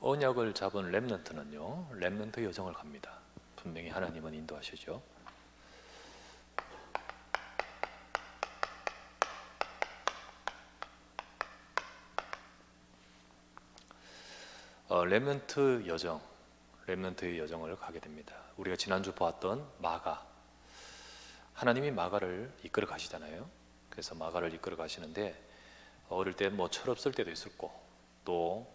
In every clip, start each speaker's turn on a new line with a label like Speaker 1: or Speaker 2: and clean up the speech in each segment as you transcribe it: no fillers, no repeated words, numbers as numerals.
Speaker 1: 언약을 잡은 렘넌트는요, 렘넌트 여정을 갑니다. 분명히 하나님은 인도하시죠. 렘넌트 여정, 렘넌트의 여정을 가게 됩니다. 우리가 지난주 보았던 마가, 하나님이 마가를 이끌어 가시잖아요. 그래서 마가를 이끌어 가시는데 어릴 때 뭐 철없을 때도 있었고 또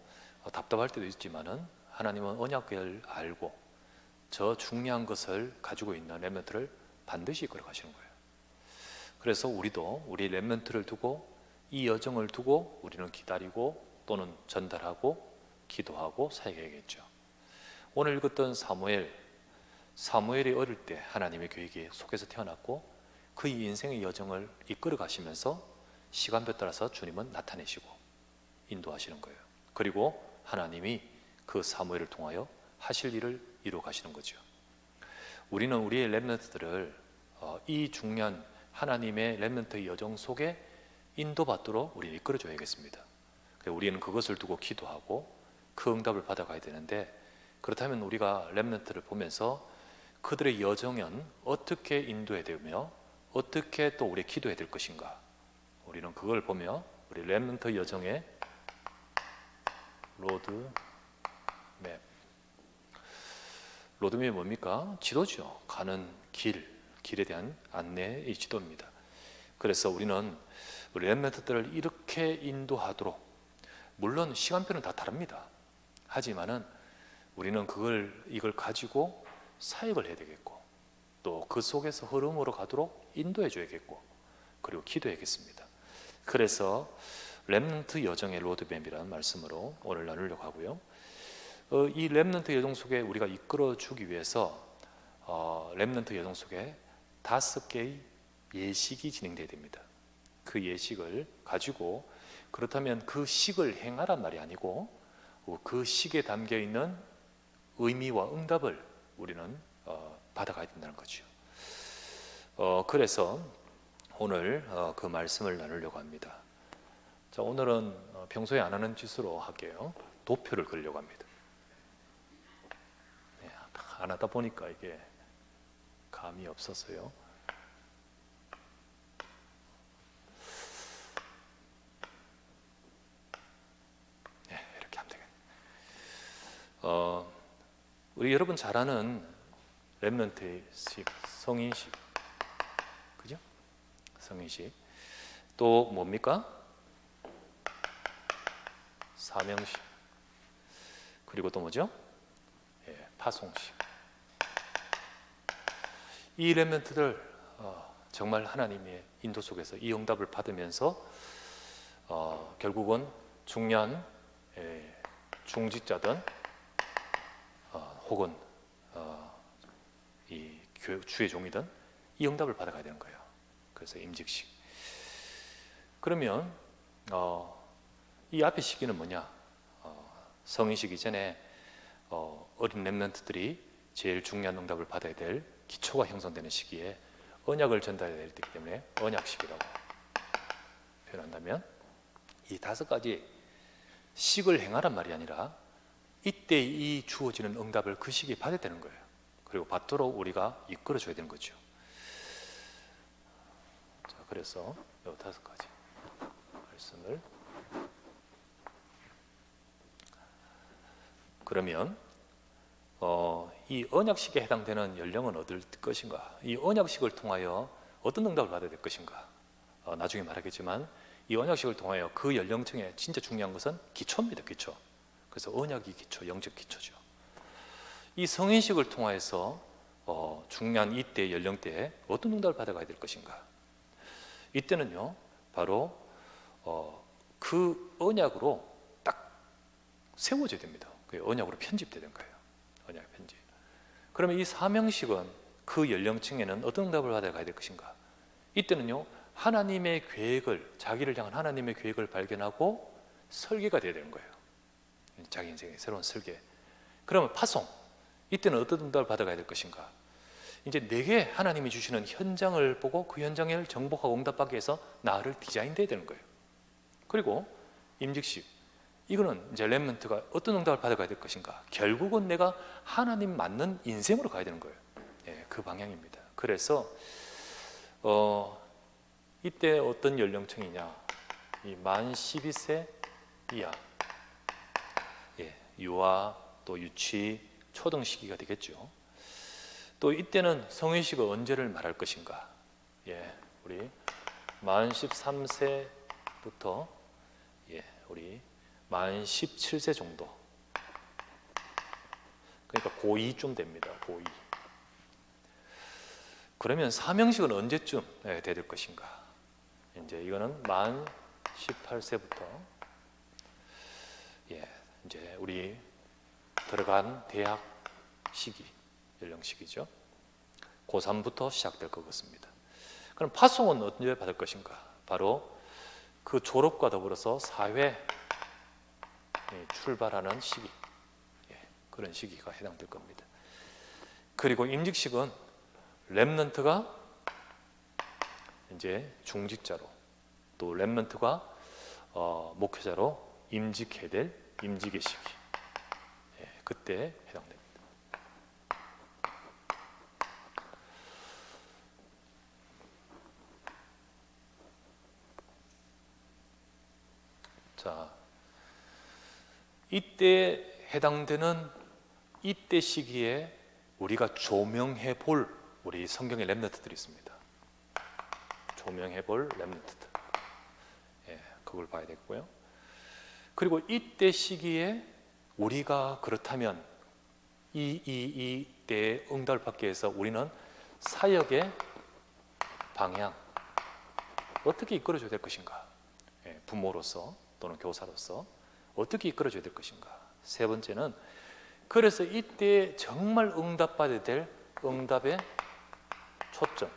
Speaker 1: 답답할 때도 있지만은 하나님은 언약을 알고 저 중요한 것을 가지고 있는 렘넌트를 반드시 이끌어 가시는 거예요. 그래서 우리도 우리 렘넌트를 두고 이 여정을 두고 우리는 기다리고 또는 전달하고 기도하고 사역해야겠죠. 오늘 읽었던 사무엘이 어릴 때 하나님의 계획 속에서 태어났고 그의 인생의 여정을 이끌어 가시면서 시간표에 따라서 주님은 나타내시고 인도하시는 거예요. 그리고 하나님이 그 사무엘을 통하여 하실 일을 이루어 가시는 거죠. 우리는 우리의 렘넌트들을 이 중요한 하나님의 렘넌트의 여정 속에 인도받도록 우리는 이끌어 줘야겠습니다. 우리는 그것을 두고 기도하고 그 응답을 받아가야 되는데, 그렇다면 우리가 렘넌트를 보면서 그들의 여정은 어떻게 인도해야 되며 어떻게 또 우리 기도해야 될 것인가, 우리는 그걸 보며 우리 렘넌트 여정의 로드맵이 뭡니까? 지도죠. 가는 길에 대한 안내의 지도입니다. 그래서 우리는 우리 렘넌트들을 이렇게 인도하도록, 물론 시간표는 다 다릅니다. 하지만은 우리는 이걸 가지고 사역을 해야 되겠고 또 그 속에서 흐름으로 가도록 인도해 줘야겠고 그리고 기도해야겠습니다. 그래서 렘넌트 여정의 로드맵이라는 말씀으로 오늘 나누려고 하고요. 이 렘넌트 여정 속에 우리가 이끌어 주기 위해서 렘넌트 여정 속에 5개의 예식이 진행돼야 됩니다. 그 예식을 가지고, 그렇다면 그 식을 행하란 말이 아니고 그 식에 담겨 있는 의미와 응답을 우리는 받아가야 된다는 거죠. 그래서 오늘 그 말씀을 나누려고 합니다. 자, 오늘은 평소에 안 하는 짓으로 할게요. 도표를 그리려고 합니다. 안 하다 보니까 이게 감이 없었어요. 이렇게 하면 되겠네요. 우리 여러분 잘 아는 렘넌트식, 성인식, 그죠? 성인식. 또 뭡니까? 사명식. 그리고 또 뭐죠? 파송식. 이 렘넌트들 정말 하나님의 인도 속에서 이 응답을 받으면서 결국은 중년 중직자든 혹은 이 주의 종이든 이 응답을 받아가야 되는 거예요. 그래서 임직식. 그러면 이 앞의 시기는 뭐냐? 성인식 이전에 어린 렘넌트들이 제일 중요한 응답을 받아야 될 기초가 형성되는 시기에 언약을 전달해야 되기 때문에 언약식이라고 표현한다면, 이 5가지 식을 행하란 말이 아니라 이때 이 주어지는 응답을 그 시기에 받아야 되는 거예요. 그리고 받도록 우리가 이끌어 줘야 되는 거죠. 자, 그래서 이 5가지 말씀을, 그러면 이 언약식에 해당되는 연령은 어떨 것인가? 이 언약식을 통하여 어떤 응답을 받아야 될 것인가? 나중에 말하겠지만 이 언약식을 통하여 그 연령층에 진짜 중요한 것은 기초입니다. 기초. 그래서 언약이 기초, 영적 기초죠. 이 성인식을 통해서 중요한 이때 연령대에 어떤 응답을 받아가야 될 것인가? 이때는요, 바로 그 언약으로 딱 세워져야 됩니다. 그 언약으로 편집되는 거예요. 언약 편집. 그러면 이 사명식은 그 연령층에는 어떤 응답을 받아가야 될 것인가? 이때는요, 하나님의 계획을, 자기를 향한 하나님의 계획을 발견하고 설계가 되어야 되는 거예요. 자기 인생의 새로운 설계. 그러면 파송, 이때는 어떤 응답을 받아가야 될 것인가? 이제 내게 하나님이 주시는 현장을 보고 그 현장을 정복하고 응답받기 위해서 나를 디자인돼야 되는 거예요. 그리고 임직식, 이거는 이제 렘넌트가 어떤 응답을 받아가야 될 것인가? 결국은 내가 하나님 맞는 인생으로 가야 되는 거예요. 예, 그 방향입니다. 그래서 이때 어떤 연령층이냐? 이 만 12세 이하, 예, 유아 또 유치 초등 시기가 되겠죠. 또 이때는 성회식을 언제를 말할 것인가? 예, 우리 만 13세부터 예, 우리 만 17세 정도. 그러니까 고2쯤 됩니다. 고2. 그러면 사명식은 언제쯤 돼야 될 것인가? 이제 이거는 만 18세부터 예, 이제 우리 들어간 대학 시기, 연령 시기죠. 고3부터 시작될 것 같습니다. 그럼 파송은 언제 받을 것인가? 바로 그 졸업과 더불어서 사회 출발하는 시기, 예, 그런 시기가 해당될 겁니다. 그리고 임직식은 렘넌트가 이제 중직자로 또 렘넌트가 목회자로 임직해야 될 임직의 시기, 예, 그때 해당됩니다. 자, 이때 해당되는 이때 시기에 우리가 조명해 볼 우리 성경의 렘넌트들이 있습니다. 조명해 볼 렘넌트들, 예, 그걸 봐야 되고요. 그리고 이때 시기에 우리가 그렇다면 이때 응답을 받기 위해서 우리는 사역의 방향 어떻게 이끌어줘야 될 것인가? 예, 부모로서 또는 교사로서 어떻게 이끌어줘야 될 것인가? 세 번째는 그래서 이때 정말 응답받아야 될 응답의 초점,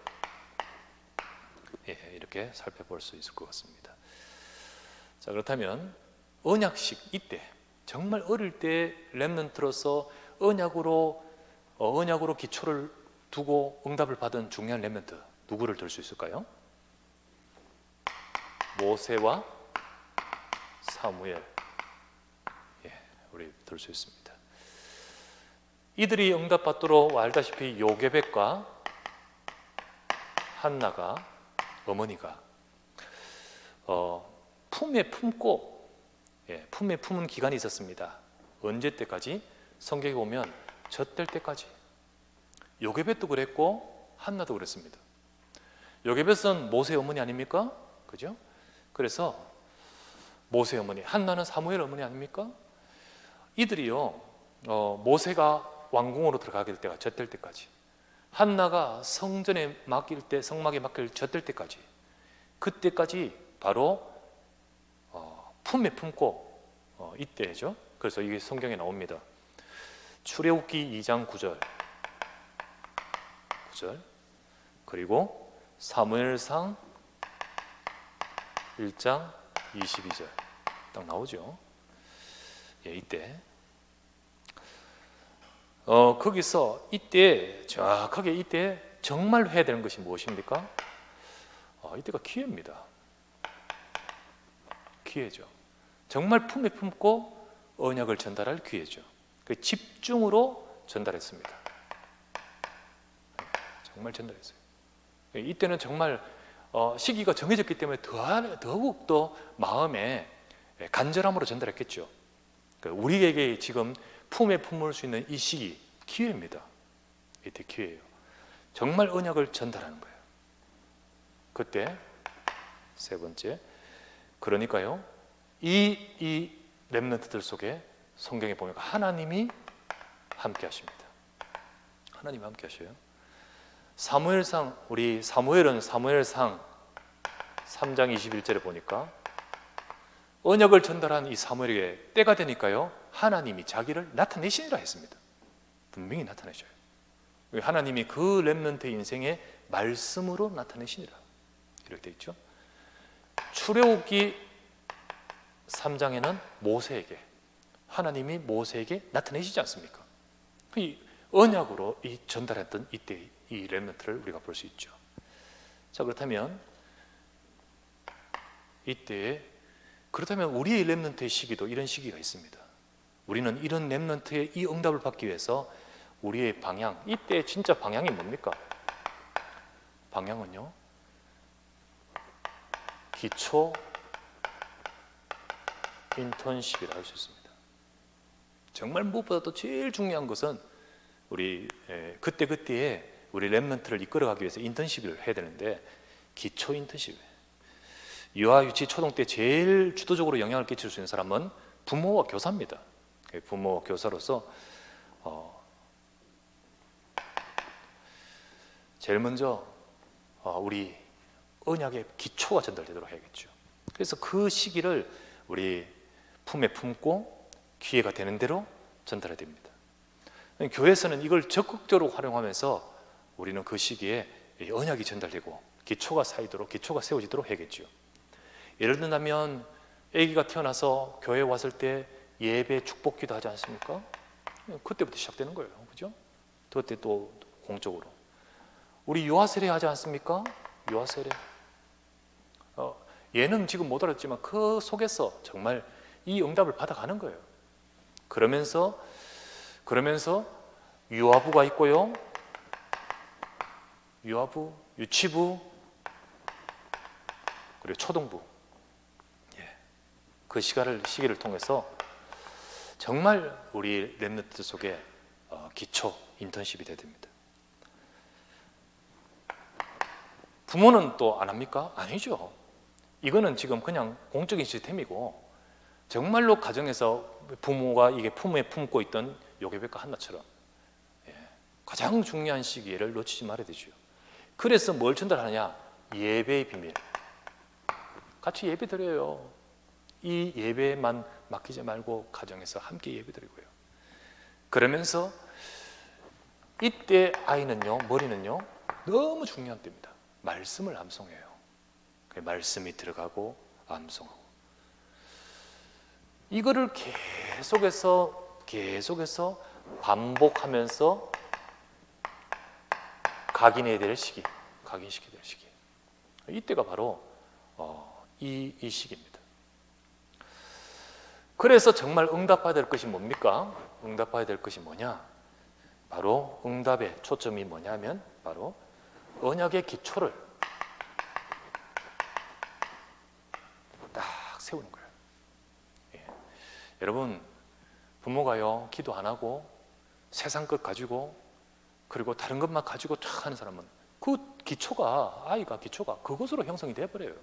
Speaker 1: 예, 이렇게 살펴볼 수 있을 것 같습니다. 자, 그렇다면 언약식, 이때 정말 어릴 때 렘넌트로서 언약으로 기초를 두고 응답을 받은 중요한 렘넌트 누구를 들 수 있을까요? 모세와 사무엘, 예, 우리 들 수 있습니다. 이들이 응답받도록 알다시피 요게벳과 한나가, 어머니가 품에 품고, 예, 품에 품은 기간이 있었습니다. 언제 때까지? 성경에 보면 젖될 때까지. 요게벳도 그랬고 한나도 그랬습니다. 요게벳은 모세 어머니 아닙니까? 그죠? 그래서 모세 어머니, 한나는 사무엘 어머니 아닙니까? 이들이요, 모세가 왕궁으로 들어가게 될 때가 젖될 때까지, 한나가 성전에 맡길 때, 성막에 맡길 젖될 때까지, 그때까지 바로 품에 품고 이때죠. 그래서 이게 성경에 나옵니다. 출애굽기 2장 9절, 그리고 사무엘상 1장 22절 딱 나오죠. 예, 이때 거기서 이때 정확하게 이때 정말 해야 되는 것이 무엇입니까? 이때가 기회입니다. 기회죠. 정말 품에 품고 언약을 전달할 기회죠. 그 집중으로 전달했습니다. 정말 전달했어요. 이때는 정말 시기가 정해졌기 때문에 더욱 더 마음에 간절함으로 전달했겠죠. 우리에게 지금 품에 품을 수 있는 이 시기 기회입니다. 이때 기회예요. 정말 언약을 전달하는 거예요. 그때 세 번째, 그러니까요, 이 렘넌트들 속에 성경에 보면 하나님이 함께 하십니다. 하나님이 함께 하셔요. 사무엘상, 우리 사무엘은 사무엘상 3장 21절에 보니까 언약을 전달한 이 사무엘에게 때가 되니까요, 하나님이 자기를 나타내시니라 했습니다. 분명히 나타내셔요. 하나님이 그 렘넌트의 인생에 말씀으로 나타내시니라 이렇게 되어 있죠. 출애굽기 3장에는 모세에게, 하나님이 모세에게 나타내시지 않습니까? 이 언약으로 이 전달했던 이때 이 렘넌트를 우리가 볼 수 있죠. 자, 그렇다면 이때에 그렇다면 우리의 렘넌트의 시기도 이런 시기가 있습니다. 우리는 이런 렘넌트의 이 응답을 받기 위해서 우리의 방향, 이때 진짜 방향이 뭡니까? 방향은요, 기초 인턴십이라 할 수 있습니다. 정말 무엇보다도 제일 중요한 것은 우리 그때그때에 우리 렘넌트를 이끌어가기 위해서 인턴십을 해야 되는데, 기초 인턴십이에요. 유아, 유치, 초등 때 제일 주도적으로 영향을 끼칠 수 있는 사람은 부모와 교사입니다. 부모와 교사로서 제일 먼저 우리 언약의 기초가 전달되도록 해야겠죠. 그래서 그 시기를 우리 품에 품고 기회가 되는 대로 전달해야 됩니다. 교회에서는 이걸 적극적으로 활용하면서 우리는 그 시기에 언약이 전달되고 기초가 쌓이도록, 기초가 세워지도록 해야겠죠. 예를 들면 아기가 태어나서 교회에 왔을 때 예배 축복기도 하지 않습니까? 그때부터 시작되는 거예요. 그죠? 그때 또 공적으로 우리 유아 세례 하지 않습니까? 유아 세례. 얘는 지금 못 알았지만 그 속에서 정말 이 응답을 받아가는 거예요. 그러면서 유아부가 있고요, 유아부, 유치부, 그리고 초등부. 그 시기를 통해서 정말 우리 렘넌트 속에 기초 인턴십이 돼야 됩니다. 부모는 또 안 합니까? 아니죠. 이거는 지금 그냥 공적인 시스템이고, 정말로 가정에서 부모가 이게 품에 품고 있던 요괴백과 한나처럼 가장 중요한 시기를 놓치지 말아야 되죠. 그래서 뭘 전달하느냐? 예배의 비밀. 같이 예배 드려요. 이 예배만 맡기지 말고 가정에서 함께 예배 드리고요. 그러면서 이때 아이는요, 머리는요, 너무 중요한 때입니다. 말씀을 암송해요. 말씀이 들어가고 암송하고, 이거를 계속해서 반복하면서 각인해야 될 시기, 각인시켜야 될 시기. 이때가 바로 이 시기입니다. 그래서 정말 응답해야 될 것이 뭡니까? 응답해야 될 것이 뭐냐? 바로 응답의 초점이 뭐냐면 바로 언약의 기초를 딱 세우는 거예요. 여러분, 부모가요, 기도 안 하고 세상 것 가지고 그리고 다른 것만 가지고 쫙 하는 사람은 그 기초가, 아이가 기초가 그것으로 형성이 돼버려요.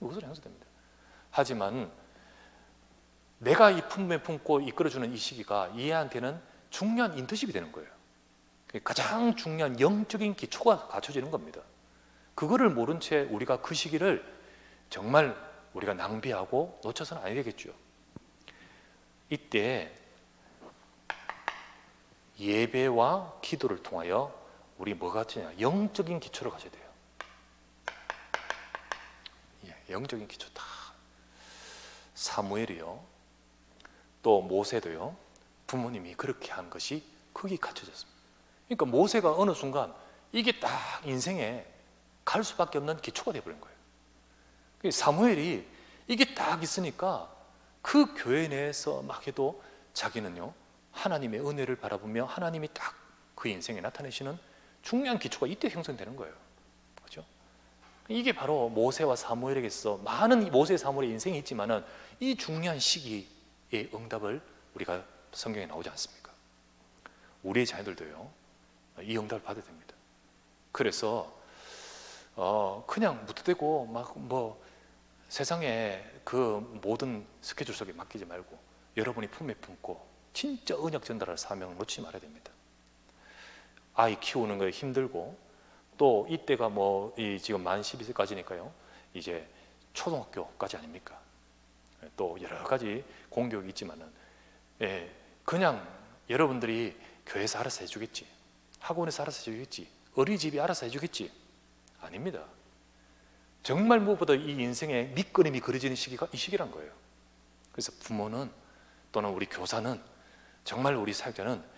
Speaker 1: 그것으로 형성됩니다. 하지만 내가 이 품에 품고 이끌어주는 이 시기가 얘한테는 중요한 인턴십이 되는 거예요. 가장 중요한 영적인 기초가 갖춰지는 겁니다. 그거를 모른 채 우리가 그 시기를 정말 우리가 낭비하고 놓쳐서는 안 되겠죠. 이때 예배와 기도를 통하여 우리 뭐가 갖추냐? 영적인 기초를 가져야 돼요. 영적인 기초 다. 사무엘이요, 또 모세도요, 부모님이 그렇게 한 것이 거기 갖춰졌습니다. 그러니까 모세가 어느 순간 이게 딱 인생에 갈 수밖에 없는 기초가 되어버린 거예요. 사무엘이 이게 딱 있으니까 그 교회 내에서 막 해도 자기는요, 하나님의 은혜를 바라보며 하나님이 딱 그 인생에 나타내시는 중요한 기초가 이때 형성되는 거예요. 그렇죠? 이게 바로 모세와 사무엘에게서 많은 모세 사무엘의 인생이 있지만은 이 중요한 시기의 응답을 우리가 성경에 나오지 않습니까? 우리의 자녀들도요, 이 응답을 받아야 됩니다. 그래서 그냥 무턱대고 막 뭐 세상에 그 모든 스케줄 속에 맡기지 말고 여러분이 품에 품고 진짜 언약 전달할 사명을 놓치지 말아야 됩니다. 아이 키우는 거에 힘들고, 또 이때가 지금 만 12세까지니까요 이제 초등학교까지 아닙니까? 또 여러 가지 공교육이 있지만은 그냥 여러분들이 교회에서 알아서 해주겠지, 학원에서 알아서 해주겠지, 어린이집이 알아서 해주겠지, 아닙니다. 정말 무엇보다 이 인생에 밑그림이 그려지는 시기가 이 시기란 거예요. 그래서 부모는 또는 우리 교사는 정말 우리 사역자는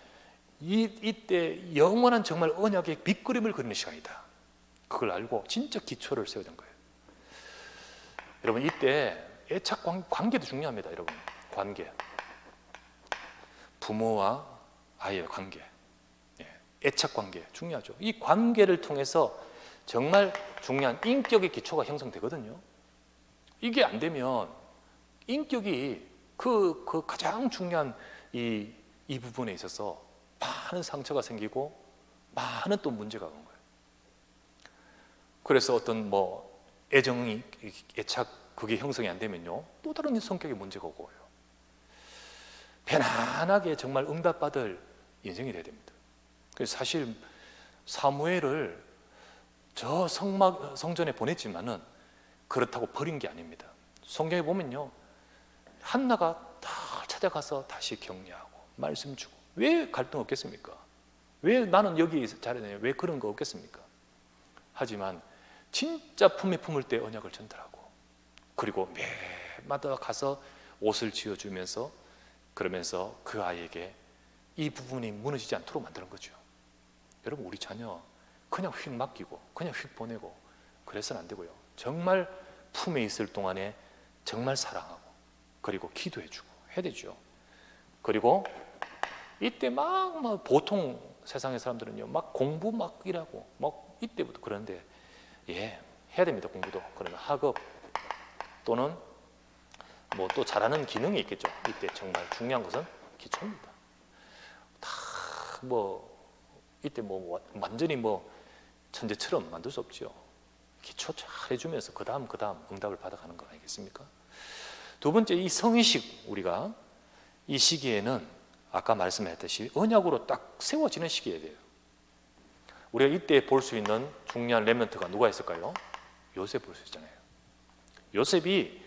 Speaker 1: 이때 영원한 정말 언약의 밑그림을 그리는 시간이다. 그걸 알고 진짜 기초를 세워야 되는 거예요. 여러분, 이때 애착 관계도 중요합니다, 여러분. 관계, 부모와 아이의 관계, 애착 관계 중요하죠. 이 관계를 통해서 정말 중요한 인격의 기초가 형성되거든요. 이게 안 되면 인격이 그 가장 중요한 이 부분에 있어서 많은 상처가 생기고 많은 또 문제가 오는 거예요. 그래서 어떤 애정이, 애착 그게 형성이 안 되면요, 또 다른 성격의 문제가 오고요. 편안하게 정말 응답받을 인생이 돼야 됩니다. 그래서 사실 사무엘을 저 성전에 보냈지만은 그렇다고 버린 게 아닙니다. 성경에 보면요, 한나가 다 찾아가서 다시 격려하고 말씀 주고. 왜 갈등 없겠습니까? 왜 나는 여기 잘하네, 왜 그런 거 없겠습니까? 하지만 진짜 품에 품을 때 언약을 전달하고, 그리고 매마다 가서 옷을 지어주면서, 그러면서 그 아이에게 이 부분이 무너지지 않도록 만드는 거죠. 여러분, 우리 자녀 그냥 휙 맡기고 그냥 휙 보내고 그래서는 안 되고요. 정말 품에 있을 동안에 정말 사랑하고, 그리고 기도해주고 해야 되죠. 그리고 이때 막 보통 세상의 사람들은요, 막 공부 막 일하고 막 이때부터 그러는데, 해야 됩니다. 공부도. 그러나 학업 또는 또 잘하는 기능이 있겠죠. 이때 정말 중요한 것은 기초입니다. 다 이때 완전히 천재처럼 만들 수 없죠. 기초 잘 해주면서 그 다음 응답을 받아가는 거 아니겠습니까? 두 번째, 이 성의식, 우리가 이 시기에는 아까 말씀했듯이 언약으로 딱 세워지는 시기에 돼요. 우리가 이때 볼 수 있는 중요한 렘넌트가 누가 있을까요? 요셉 볼 수 있잖아요. 요셉이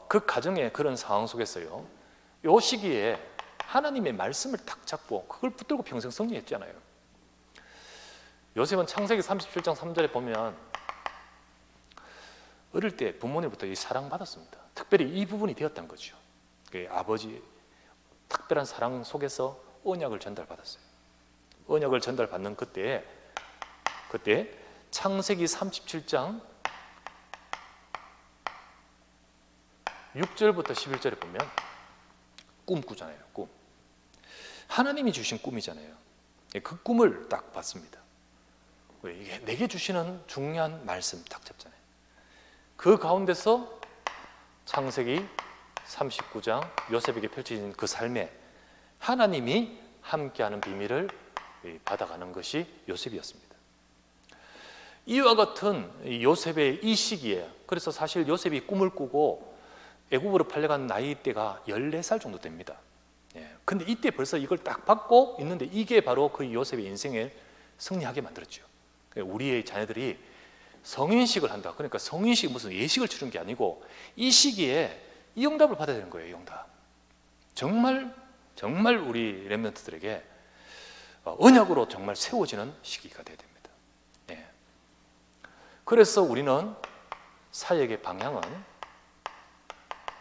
Speaker 1: 그 가정의 그런 상황 속에서요, 이 시기에 하나님의 말씀을 딱 잡고 그걸 붙들고 평생 승리했잖아요. 요셉은 창세기 37장 3절에 보면 어릴 때 부모님부터 이 사랑받았습니다. 특별히 이 부분이 되었던 거죠. 아버지 특별한 사랑 속에서 언약을 전달받았어요. 언약을 전달받는 그때 창세기 37장 6절부터 11절에 보면 꿈 꾸잖아요. 꿈. 하나님이 주신 꿈이잖아요. 그 꿈을 딱 봤습니다. 이게 내게 주시는 중요한 말씀 딱 잡잖아요. 그 가운데서 창세기 39장 요셉에게 펼쳐진 그 삶에 하나님이 함께하는 비밀을 받아가는 것이 요셉이었습니다. 이와 같은 요셉의 이 시기에, 그래서 사실 요셉이 꿈을 꾸고 애굽으로 팔려간 나이대가 14살 정도 됩니다. 근데 이때 벌써 이걸 딱 받고 있는데 이게 바로 그 요셉의 인생을 승리하게 만들었죠. 우리의 자녀들이 성인식을 한다. 그러니까 성인식 무슨 예식을 치른 게 아니고 이 시기에 이 응답을 받아야 되는 거예요. 이 응답. 정말 우리 렘넌트들에게 언약으로 정말 세워지는 시기가 돼야 됩니다. 그래서 우리는 사역의 방향은,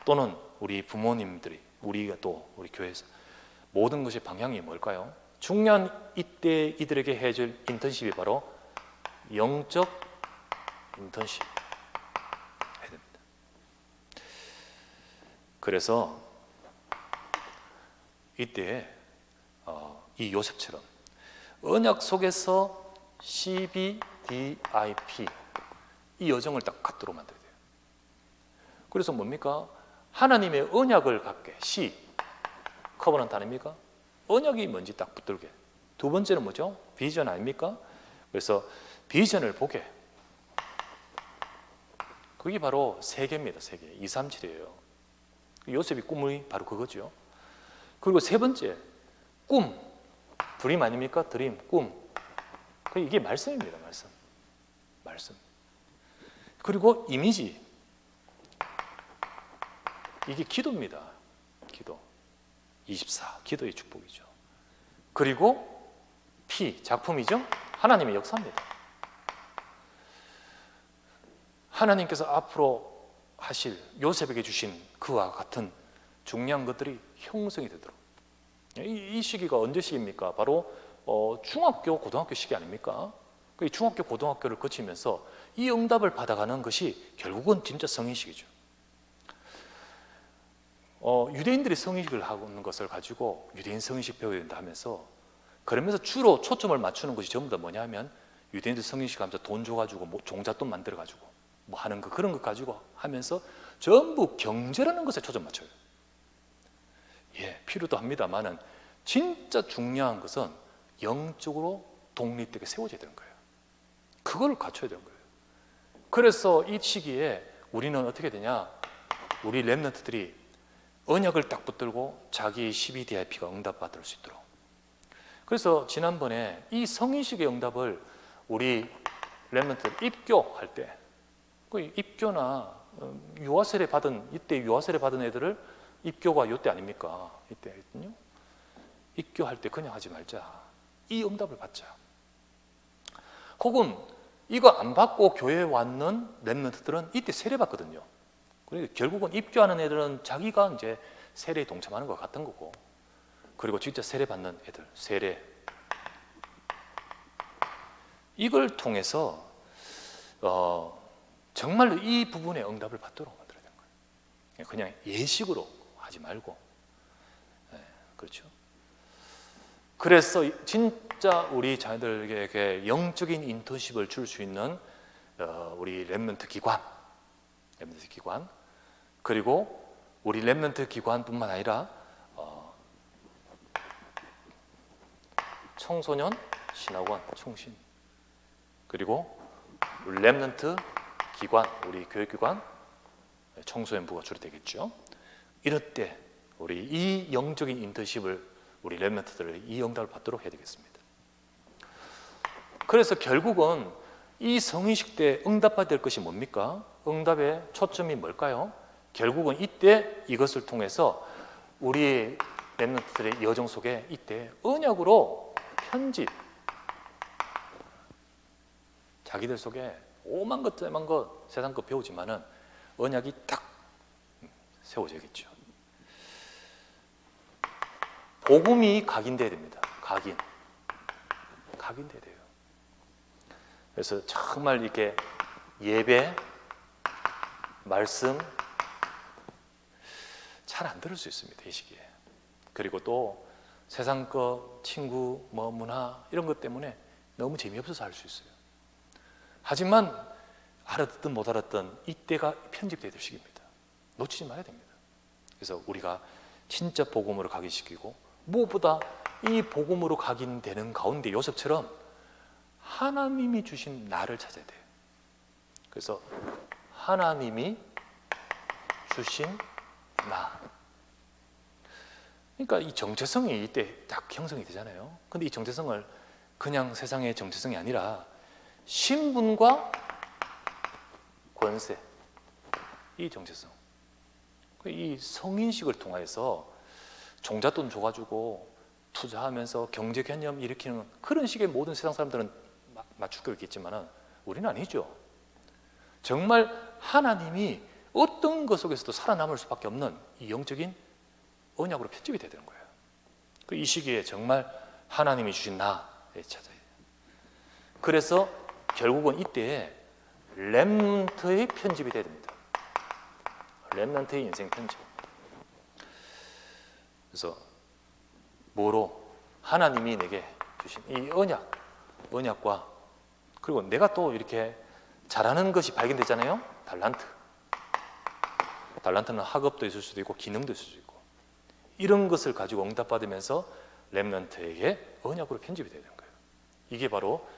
Speaker 1: 또는 우리 부모님들이, 우리가 또 우리 교회에서 모든 것의 방향이 뭘까요? 중요한 이때 이들에게 해줄 인턴십이 바로 영적 인턴십 해야 됩니다. 그래서 이때 이 요셉처럼 언약 속에서 CBDIP 이 여정을 딱 갖도록 만들어야 돼요. 그래서 뭡니까? 하나님의 언약을 갖게. 커버넌트 아닙니까? 언약이 뭔지 딱 붙들게. 두 번째는 뭐죠? 비전 아닙니까? 그래서 비전을 보게. 그게 바로 세계입니다. 세계. 237이에요. 요셉이 꿈이 바로 그거죠. 그리고 세 번째, 꿈. 드림 아닙니까? 드림, 꿈. 이게 말씀입니다. 말씀. 그리고 이미지. 이게 기도입니다. 기도. 24. 기도의 축복이죠. 그리고 P. 작품이죠. 하나님의 역사입니다. 하나님께서 앞으로 하실 요셉에게 주신 그와 같은 중요한 것들이 형성이 되도록. 이 시기가 언제 시기입니까? 바로 중학교, 고등학교 시기 아닙니까? 그 중학교, 고등학교를 거치면서 이 응답을 받아가는 것이 결국은 진짜 성인 시기죠. 유대인들이 성의식을 하는 것을 가지고 유대인 성의식 배워야 된다 하면서, 그러면서 주로 초점을 맞추는 것이 전부 다 뭐냐면 유대인들 성의식 하면서 돈 줘가지고 뭐 종잣돈 만들어가지고 뭐 하는 거, 그런 것 가지고 하면서 전부 경제라는 것에 초점 맞춰요. 예, 필요도 합니다만은 진짜 중요한 것은 영적으로 독립되게 세워져야 되는 거예요. 그걸 갖춰야 되는 거예요. 그래서 이 시기에 우리는 어떻게 되냐, 우리 렘넌트들이 언약을 딱 붙들고 자기 12DIP가 응답받을 수 있도록. 그래서 지난번에 이 성인식의 응답을 우리 렘넌트 입교할 때, 그 입교나 유아 세례 받은, 이때 유아 세례 받은 애들을 입교가 이때 아닙니까? 이때거든요. 입교할 때 그냥 하지 말자, 이 응답을 받자. 혹은 이거 안 받고 교회에 왔는 렘넌트들은 이때 세례 받거든요. 그러니까 결국은 입교하는 애들은 자기가 이제 세례에 동참하는 것 같은 거고, 그리고 진짜 세례 받는 애들, 세례, 이걸 통해서 정말로 이 부분의 응답을 받도록 만들어야 되는 거예요. 그냥 예식으로 하지 말고. 네, 그렇죠. 그래서 진짜 우리 자녀들에게 영적인 인턴십을 줄 수 있는 우리 렘넌트 기관, 그리고 우리 렘넌트 기관뿐만 아니라 청소년 신학원, 청신, 그리고 우리 렘넌트 기관, 우리 교육기관, 청소년부가 주로 되겠죠. 이럴 때 우리 이 영적인 인턴십을 우리 렘넌트들을 이 응답을 받도록 해야 되겠습니다. 그래서 결국은 이 성인식 때 응답받을 것이 뭡니까? 응답의 초점이 뭘까요? 결국은 이때 이것을 통해서 우리 렘넌트들의 여정 속에 이때 언약으로 편집, 자기들 속에 오만 것 쩌만 것 세상 것 배우지만은 언약이 딱 세워져야겠죠. 복음이 각인돼야 됩니다. 각인돼야 돼요. 그래서 정말 이렇게 예배, 말씀 잘 안 들을 수 있습니다, 이 시기에. 그리고 또 세상 거, 친구, 뭐 문화 이런 것 때문에 너무 재미없어서 할 수 있어요. 하지만 알아듣든 못 알아듣든 이때가 편집돼야 될 시기입니다. 놓치지 말아야 됩니다. 그래서 우리가 진짜 복음으로 각인시키고, 무엇보다 이 복음으로 각인되는 가운데 요셉처럼 하나님이 주신 나를 찾아야 돼요. 그래서 하나님이 주신 나. 그러니까 이 정체성이 이때 딱 형성이 되잖아요. 근데 이 정체성을 그냥 세상의 정체성이 아니라 신분과 권세, 이 정체성, 이 성인식을 통해서 종잣돈 줘가지고 투자하면서 경제 개념 일으키는 그런 식의 모든 세상 사람들은 맞출 거 있겠지만 우리는 아니죠. 정말 하나님이 어떤 것 속에서도 살아남을 수밖에 없는 이 영적인 언약으로 편집이 되는 거예요. 이 시기에 정말 하나님이 주신 나에 찾아야 돼요. 그래서 결국은 이때에 렘넌트의 편집이 돼야 됩니다. 렘넌트의 인생 편집. 그래서 뭐로? 하나님이 내게 주신 이 언약과, 그리고 내가 또 이렇게 잘하는 것이 발견되잖아요. 달란트는 학업도 있을 수도 있고 기능도 있을 수도 있고, 이런 것을 가지고 응답받으면서 렘넌트에게 언약으로 편집이 되는 거예요. 이게 바로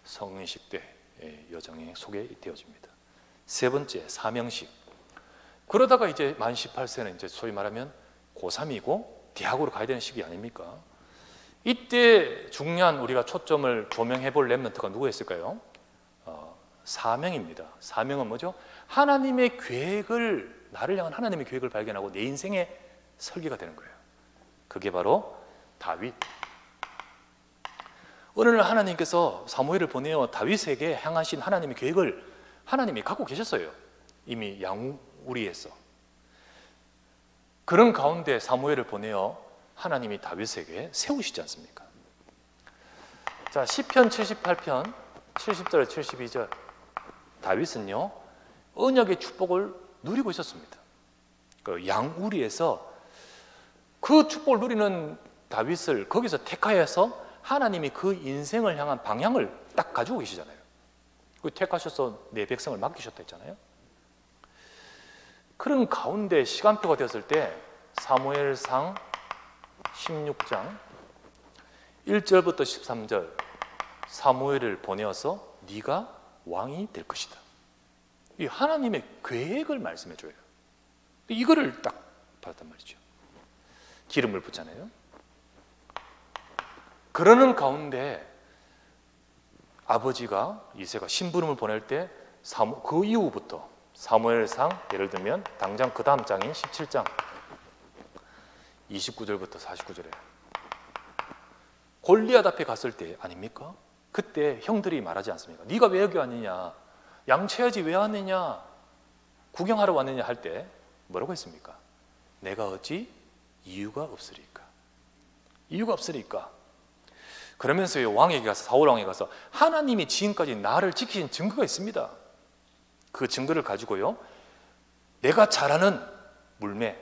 Speaker 1: 성인식 때의 여정의 속에 되어집니다. 세 번째, 사명식. 그러다가 이제 만 18세는 이제 소위 말하면 고3이고 대학으로 가야 되는 시기 아닙니까? 이때 중요한 우리가 초점을 조명해 볼 렘넌트가 누구였을까요? 사명입니다. 사명은 뭐죠? 하나님의 계획을, 나를 향한 하나님의 계획을 발견하고 내 인생의 설계가 되는 거예요. 그게 바로 다윗. 어느 날 하나님께서 사무엘을 보내어 다윗에게 향하신 하나님의 계획을 하나님이 갖고 계셨어요. 이미 양우리에서. 그런 가운데 사무엘을 보내어 하나님이 다윗에게 세우시지 않습니까? 자, 시편 78편 70절 72절. 다윗은요 언약의 축복을 누리고 있었습니다. 그 양우리에서 그 축복을 누리는 다윗을 거기서 택하여서 하나님이 그 인생을 향한 방향을 딱 가지고 계시잖아요. 그 택하셔서 내 백성을 맡기셨다 했잖아요. 그런 가운데 시간표가 되었을 때 사무엘상 16장 1절부터 13절 사무엘을 보내어서 네가 왕이 될 것이다. 이 하나님의 계획을 말씀해 줘요. 이거를 딱 받았단 말이죠. 기름을 붓잖아요. 그러는 가운데 아버지가 이새가 심부름을 보낼 때 그 이후부터 사무엘상 예를 들면 당장 그 다음 장인 17장 29절부터 49절에 골리앗 앞에 갔을 때 아닙니까? 그때 형들이 말하지 않습니까? 네가 왜 여기 왔느냐? 양치하지 왜 왔느냐? 구경하러 왔느냐 할 때 뭐라고 했습니까? 내가 어찌 이유가 없으리까? 이유가 없으니까. 그러면서 왕에게 가서 사울 왕에게 가서 하나님이 지금까지 나를 지키신 증거가 있습니다. 그 증거를 가지고요, 내가 잘 아는 물매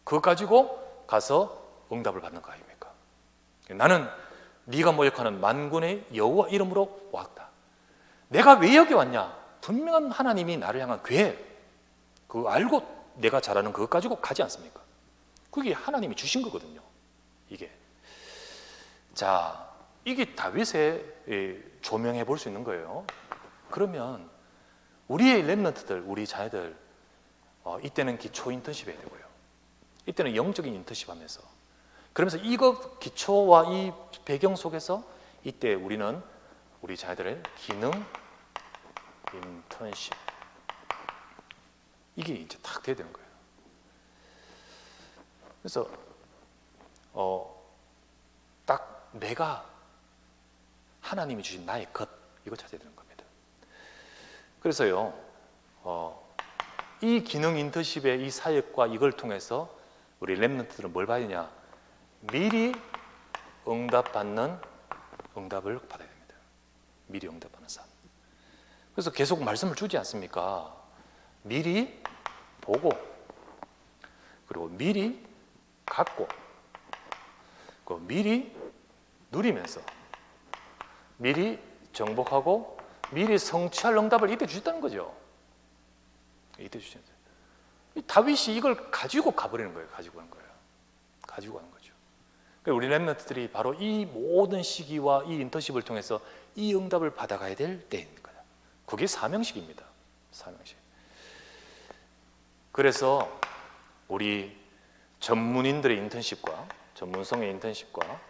Speaker 1: 그거 가지고 가서 응답을 받는 거 아닙니까? 나는 네가 모욕하는 만군의 여호와 이름으로 왔다. 내가 왜 여기 왔냐? 분명한 하나님이 나를 향한 계획 그거 알고 내가 잘 아는 그것 가지고 가지 않습니까? 그게 하나님이 주신 거거든요. 이게 자, 이게 다윗의 조명해 볼 수 있는 거예요. 그러면 우리의 렘넌트들, 우리 자녀들 이때는 기초 인턴십 해야 되고요. 이때는 영적인 인턴십 하면서 그러면서 이거 기초와 이 배경 속에서 이때 우리는 우리 자녀들의 기능 인턴십 이게 이제 딱 돼야 되는 거예요. 그래서 딱 내가 하나님이 주신 나의 것 이거 찾아야 되는 겁니다. 그래서요 이 기능 인턴십의 이 사역과 이걸 통해서 우리 렘넌트들은 뭘 봐야 되냐? 미리 응답받는 응답을 받아야 됩니다. 미리 응답받는 삶. 그래서 계속 말씀을 주지 않습니까? 미리 보고 그리고 미리 갖고 미리 누리면서 미리 정복하고 미리 성취할 응답을 이때 주셨다는 거죠. 이때 주셨어요. 다윗이 이걸 가지고 가버리는 거예요. 가지고 가는 거예요. 가지고 가는 거죠. 그러니까 우리 렘넌트들이 바로 이 모든 시기와 이 인턴십을 통해서 이 응답을 받아가야 될 때인 거예요. 그게 사명식입니다. 사명식. 그래서 우리 전문인들의 인턴십과 전문성의 인턴십과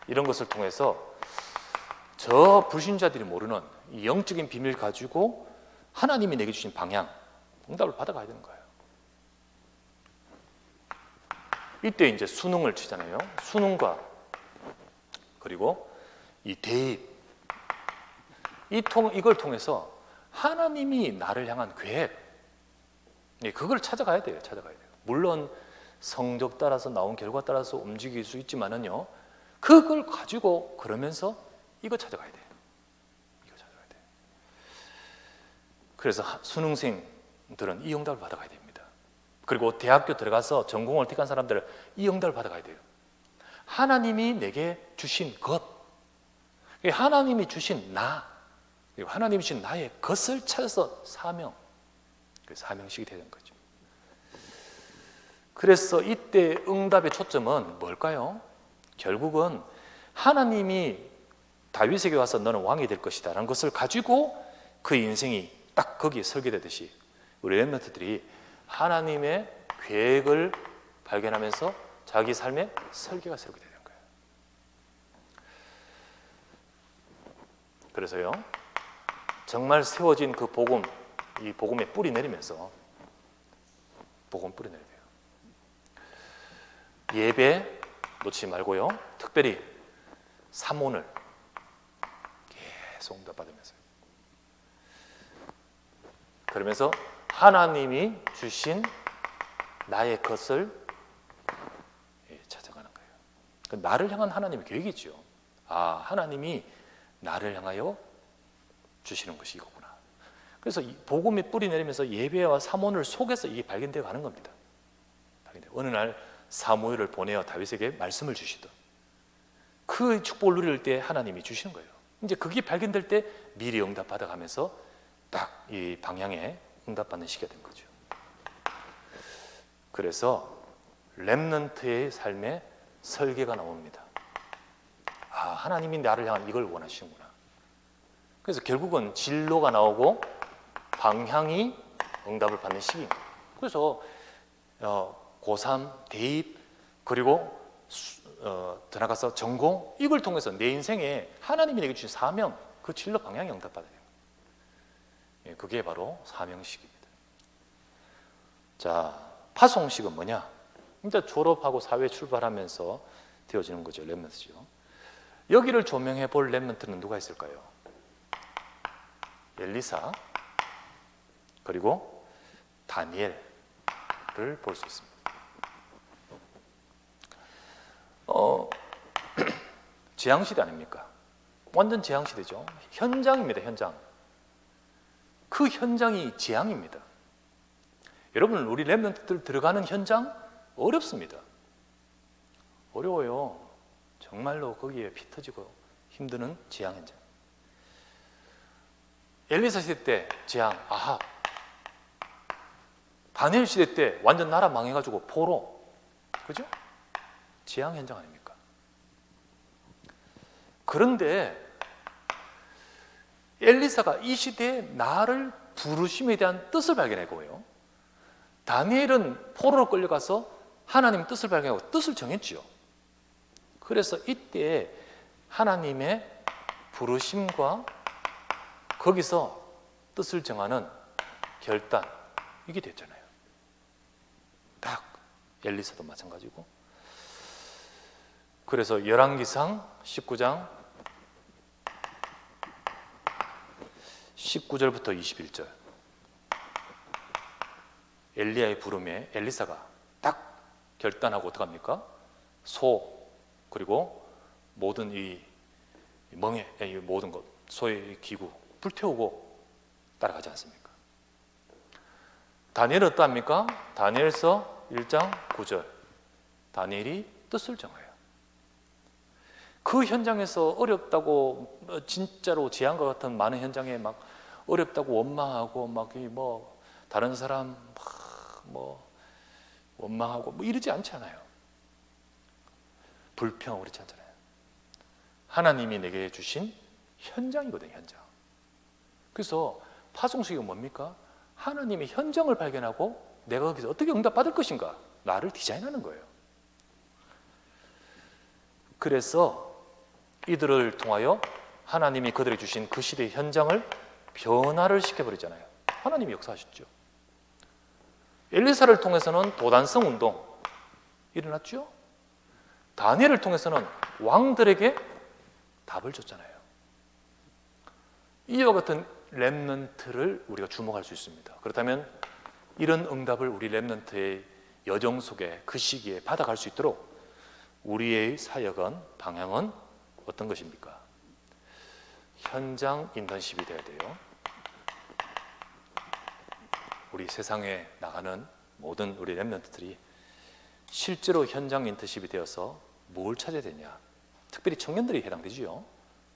Speaker 1: 이런 것을 통해서 저 불신자들이 모르는 이 영적인 비밀 가지고 하나님이 내게 주신 방향, 응답을 받아가야 되는 거예요. 이때 이제 수능을 치잖아요. 수능과 그리고 이 대입 이걸 통해서 하나님이 나를 향한 계획 그걸 찾아가야 돼요. 찾아가야 돼요. 물론 성적 따라서 나온 결과 따라서 움직일 수 있지만은요. 그걸 가지고 그러면서 이거 찾아가야 돼요. 이거 찾아가야 돼요. 그래서 수능생들은 이 응답을 받아가야 됩니다. 그리고 대학교 들어가서 전공을 택한 사람들은 이 응답을 받아가야 돼요. 하나님이 내게 주신 것, 하나님이 주신 나, 그리고 하나님이 주신 나의 것을 찾아서 사명식이 되는 거죠. 그래서 이때 응답의 초점은 뭘까요? 결국은 하나님이 다윗에게 와서 너는 왕이 될 것이다 라는 것을 가지고 그 인생이 딱 거기에 설계되듯이 우리 렘넌트들이 하나님의 계획을 발견하면서 자기 삶의 설계가 설계되는 거예요. 그래서요 정말 세워진 그 복음, 이 복음에 뿌리 내리면서 복음 뿌리 내려야 돼요. 예배 놓치지 말고요. 특별히 삼원을 계속 응답받으면서요. 그러면서 하나님이 주신 나의 것을 찾아가는 거예요. 나를 향한 하나님의 계획이죠. 아, 하나님이 나를 향하여 주시는 것이 이거구나. 그래서 이 복음이 뿌리 내리면서 예배와 삼원을 속에서 이게 발견되어 가는 겁니다. 어느 날 사무엘을 보내어 다윗에게 말씀을 주시던 그 축복을 누릴 때 하나님이 주시는 거예요. 이제 그게 발견될 때 미리 응답 받아가면서 딱 이 방향에 응답받는 시기가 된 거죠. 그래서 렘넌트의 삶의 설계가 나옵니다. 아, 하나님이 나를 향한 이걸 원하시는구나. 그래서 결국은 진로가 나오고 방향이 응답을 받는 시기입니다. 그래서 고3 대입 그리고 들어가서 전공 이걸 통해서 내 인생에 하나님이 내게 주신 사명 그 진로 방향이 응답받아야 됩니다. 예, 그게 바로 사명식입니다. 자, 파송식은 뭐냐? 이제 졸업하고 사회 출발하면서 되어지는 거죠. 렘넌트죠. 여기를 조명해 볼 렘넌트는 누가 있을까요? 엘리사 그리고 다니엘을 볼 수 있습니다. 재앙시대 아닙니까? 완전 재앙시대죠. 현장입니다. 현장. 그 현장이 재앙입니다. 여러분, 우리 렘넌트들 들어가는 현장 어렵습니다. 어려워요. 정말로 거기에 피 터지고 힘드는 재앙 현장. 엘리사 시대 때 재앙 아합, 다니엘 시대 때 완전 나라 망해가지고 포로, 그죠? 재앙 현장 아닙니까? 그런데 엘리사가 이 시대에 나를 부르심에 대한 뜻을 발견했고요. 다니엘은 포로로 끌려가서 하나님의 뜻을 발견하고 뜻을 정했지요. 그래서 이때 하나님의 부르심과 거기서 뜻을 정하는 결단 이게 됐잖아요. 딱 엘리사도 마찬가지고. 그래서 열왕기상 19장 19절부터 21절 엘리야의 부름에 엘리사가 딱 결단하고 어떡합니까? 소 그리고 모든 이 멍에 이 모든 것 소의 기구 불태우고 따라가지 않습니까? 다니엘은 어떠합니까? 다니엘서 1장 9절 다니엘이 뜻을 정해요. 그 현장에서 어렵다고 진짜로 재앙과 같은 많은 현장에 막 어렵다고 원망하고 막 뭐 다른 사람 뭐 원망하고 뭐 이러지 않잖아요. 불평 그렇지 않잖아요. 하나님이 내게 주신 현장이거든요. 현장. 그래서 파송식은 뭡니까? 하나님의 현장을 발견하고 내가 거기서 어떻게 응답받을 것인가 나를 디자인하는 거예요. 그래서 이들을 통하여 하나님이 그들에게 주신 그 시대의 현장을 변화를 시켜버리잖아요. 하나님이 역사하셨죠. 엘리사를 통해서는 도단성 운동 일어났죠. 다니엘을 통해서는 왕들에게 답을 줬잖아요. 이와 같은 렘넌트를 우리가 주목할 수 있습니다. 그렇다면 이런 응답을 우리 렘넌트의 여정 속에 그 시기에 받아갈 수 있도록 우리의 사역은 방향은 어떤 것입니까? 현장 인턴십이 돼야 돼요. 우리 세상에 나가는 모든 우리 렘넌트들이 실제로 현장 인턴십이 되어서 뭘 찾아야 되냐? 특별히 청년들이 해당되지요.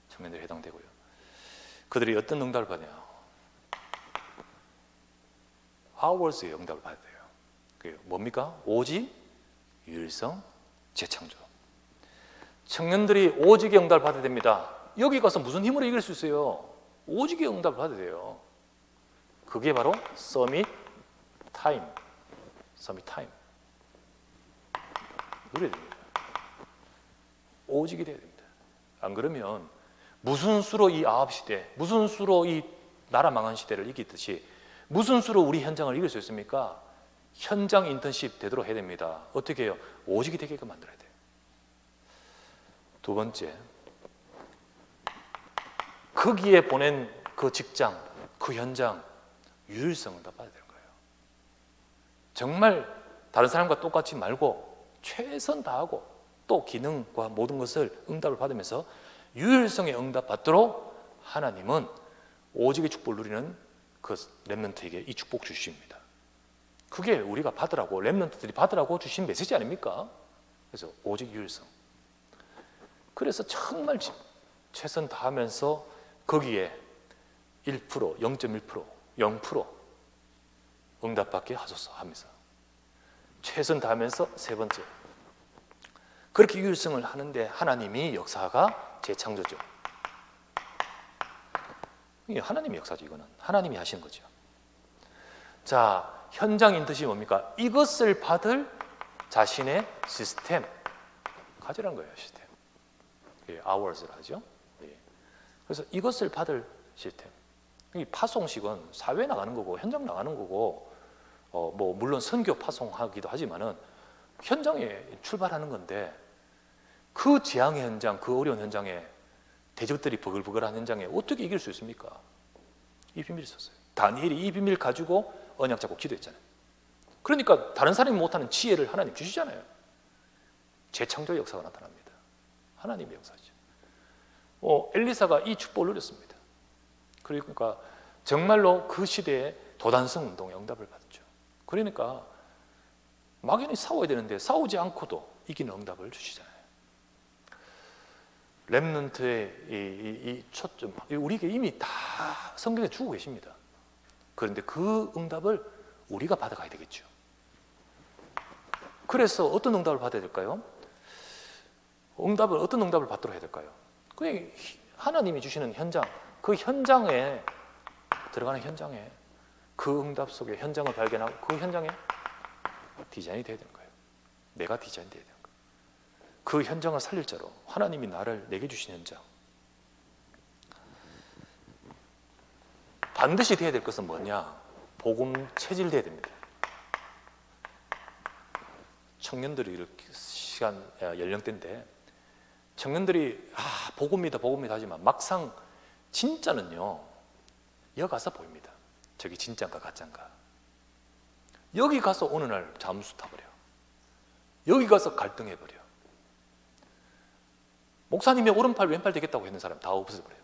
Speaker 1: 청년들이 해당되고요. 그들이 어떤 응답을 받냐? Hours의 응답을 받아야 돼요. 그게 뭡니까? 오직, 유일성, 재창조. 청년들이 오직의 응답을 받아야 됩니다. 여기 가서 무슨 힘으로 이길 수 있어요? 오직의 응답을 받아야 돼요. 그게 바로 서밋 타임. 서밋 타임. 누려야 됩니다. 오직이 돼야 됩니다. 안 그러면 무슨 수로 이 아합 시대, 무슨 수로 이 나라 망한 시대를 이기듯이 무슨 수로 우리 현장을 이길 수 있습니까? 현장 인턴십 되도록 해야 됩니다. 어떻게 해요? 오직이 되게끔 만들어야 돼요. 두 번째, 거기에 보낸 그 직장, 그 현장 유일성을 다 받아야 되는 거예요. 정말 다른 사람과 똑같이 말고 최선 다하고 또 기능과 모든 것을 응답을 받으면서 유일성의 응답 받도록 하나님은 오직의 축복을 누리는 그 렘넌트에게 이 축복 주십니다. 그게 우리가 받으라고, 렘넌트들이 받으라고 주신 메시지 아닙니까? 그래서 오직 유일성. 그래서 정말 최선 다하면서 거기에 1%, 0.1%, 0% 응답받게 하소서 하면서 최선 다하면서 세 번째, 그렇게 유일성을 하는데 하나님이 역사가 재창조죠. 이게 하나님의 역사죠. 이거는 하나님이 하신 거죠. 자, 현장인 뜻이 뭡니까? 이것을 받을 자신의 시스템 가지란 거예요. 시스템. hours를 하죠. 그래서 이것을 받을 시스템. 이 파송식은 사회 나가는 거고 현장 나가는 거고, 뭐 물론 선교 파송하기도 하지만은 현장에 출발하는 건데, 그 재앙의 현장, 그 어려운 현장에, 대적들이 버글버글한 현장에 어떻게 이길 수 있습니까? 이 비밀이 있었어요. 다니엘이 이 비밀 가지고 언약 잡고 기도했잖아요. 그러니까 다른 사람이 못하는 지혜를 하나님 주시잖아요. 재창조의 역사가 나타납니다. 하나님의 역사죠. 엘리사가 이 축복을 누렸습니다. 그러니까 정말로 그 시대에 도단성 운동의 응답을 받았죠. 그러니까 막연히 싸워야 되는데 싸우지 않고도 이기는 응답을 주시잖아요. 렘넌트의 이 초점, 우리에게 이미 다 성경에 주고 계십니다. 그런데 그 응답을 우리가 받아가야 되겠죠. 그래서 어떤 응답을 받아야 될까요? 어떤 응답을 받도록 해야 될까요? 그 하나님이 주시는 현장, 그 현장에 들어가는 현장에, 그 응답 속에 현장을 발견하고 그 현장에 디자인이 돼야 되는 거예요. 내가 디자인 돼야 되는 거예요. 그 현장을 살릴 자로 하나님이 나를 내게 주신 현장. 반드시 돼야 될 것은 뭐냐? 복음 체질돼야 됩니다. 청년들이 이렇게 시간 연령대인데 청년들이 복음이다 하지만 막상 진짜는요, 여기 가서 보입니다. 저기 진짜인가 가짜인가. 여기 가서 어느 날 잠수 타버려. 여기 가서 갈등해버려. 목사님이 오른팔 왼팔 되겠다고 했는 사람 다 없어버려요.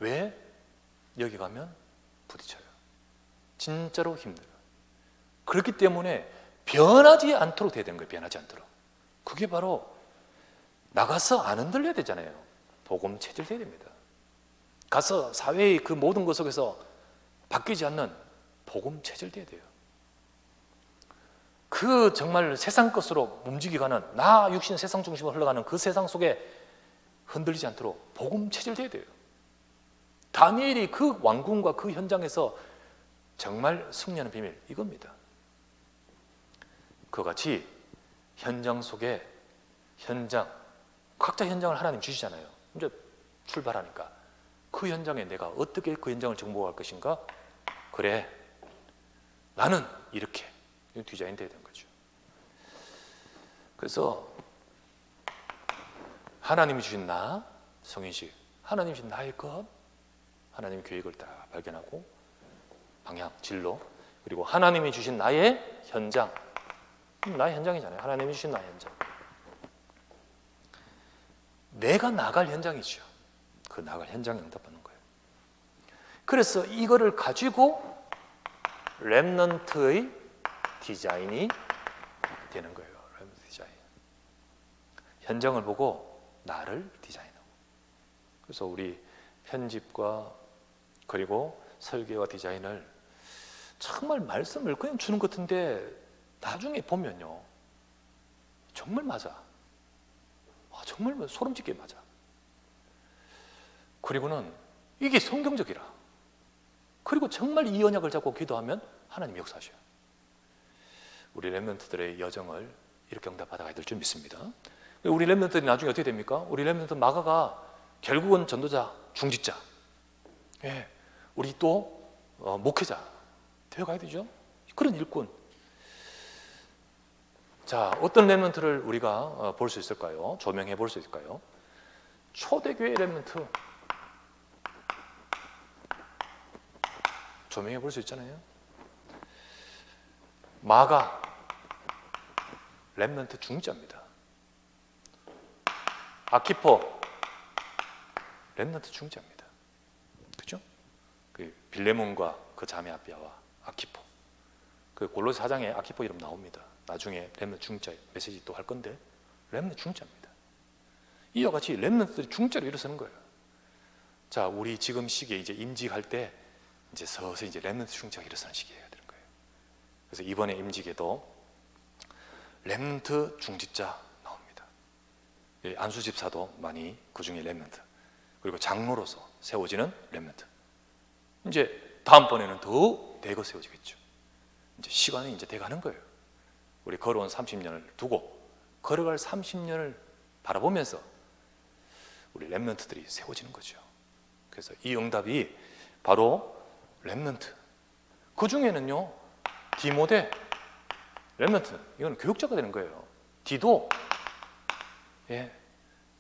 Speaker 1: 왜? 여기 가면 부딪혀요. 진짜로 힘들어요. 그렇기 때문에 변하지 않도록 돼야 되는 거예요. 변하지 않도록. 그게 바로 나가서 안 흔들려야 되잖아요. 복음 체질돼야 됩니다. 가서 사회의 그 모든 것 속에서 바뀌지 않는 복음 체질돼야 돼요. 그 정말 세상 것으로 움직이가는, 나 육신 세상 중심으로 흘러가는 그 세상 속에 흔들리지 않도록 복음 체질돼야 돼요. 다니엘이 그 왕궁과 그 현장에서 정말 승리하는 비밀, 이겁니다. 그와 같이 현장 속에 각자 현장을 하나님 주시잖아요. 이제 출발하니까 그 현장에 내가 어떻게 그 현장을 정복할 것인가? 그래, 나는 이렇게 디자인 돼야 되는 거죠. 그래서 하나님이 주신 나, 성인식, 하나님이 주신 나의 것, 하나님의 계획을 다 발견하고 방향, 진로, 그리고 하나님이 주신 나의 현장, 나의 현장이잖아요. 하나님이 주신 나의 현장, 내가 나갈 현장이죠. 그 나갈 현장에 응답하는 거예요. 그래서 이거를 가지고 렘넌트의 디자인이 되는 거예요. 렘넌트 디자인. 현장을 보고 나를 디자인하고. 그래서 우리 편집과 그리고 설계와 디자인을 정말 말씀을 그냥 주는 것 같은데 나중에 보면요, 정말 맞아. 정말 소름 돋게 맞아. 그리고는 이게 성경적이라. 그리고 정말 이 언약을 잡고 기도하면 하나님 역사하셔요. 우리 렘넌트들의 여정을 이렇게 응답받아가야 될 줄 믿습니다. 우리 렘넌트들이 나중에 어떻게 됩니까? 우리 렘넌트 마가가 결국은 전도자, 중직자, 우리 또 목회자 되어가야 되죠. 그런 일꾼. 자, 어떤 렘넌트를 우리가 볼 수 있을까요? 조명해 볼 수 있을까요? 초대교회 렘넌트 조명해 볼 수 있잖아요. 마가 렘넌트 중자입니다. 아키포 렘넌트 중자입니다. 그죠? 그 빌레몬과 그 자매 아비아와 아키포, 그 골로새 4장에 아키포 이름 나옵니다. 나중에 렘넌트 중자 메시지 또 할 건데 렘넌트 중자입니다. 이와 같이 렘넌트들이 중자로 일어서는 거예요. 자, 우리 지금 시기에 이제 임직할 때 이제 서서히 이제 렘넌트 중자가 일어서는 시기가 되는 거예요. 그래서 이번에 임직에도 렘넌트 중직자 나옵니다. 안수 집사도 많이 그 중에 렘넌트, 그리고 장로로서 세워지는 렘넌트. 이제 다음번에는 더 대거 세워지겠죠. 이제 시간이 이제 돼가는 거예요. 우리 걸어온 30년을 두고 걸어갈 30년을 바라보면서 우리 렘넌트들이 세워지는 거죠. 그래서 이 응답이 바로 렘넌트. 그 중에는요, 디모데 렘넌트, 이건 교육자가 되는 거예요. 디도, 예,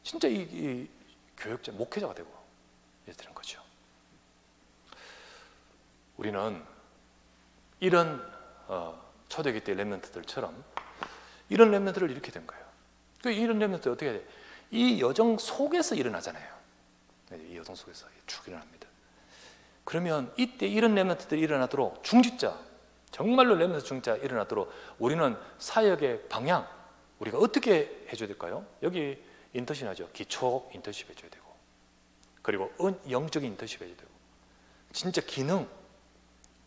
Speaker 1: 진짜 이 교육자, 목회자가 되고 이렇게 되는 거죠. 우리는 이런 초대기 때 렘넌트들처럼 이런 렘넌트를 이렇게 된 거예요. 이런 렘넌트 어떻게 해야 돼? 이 여정 속에서 일어나잖아요. 이 여정 속에서 쭉 일어납니다. 그러면 이때 이런 렘넌트들이 일어나도록 중직자, 정말로 렘넌트 중직자 일어나도록 우리는 사역의 방향, 우리가 어떻게 해줘야 될까요? 여기 인턴십 하죠. 기초 인턴십 해줘야 되고, 그리고 영적인 인턴십 해줘야 되고, 진짜 기능,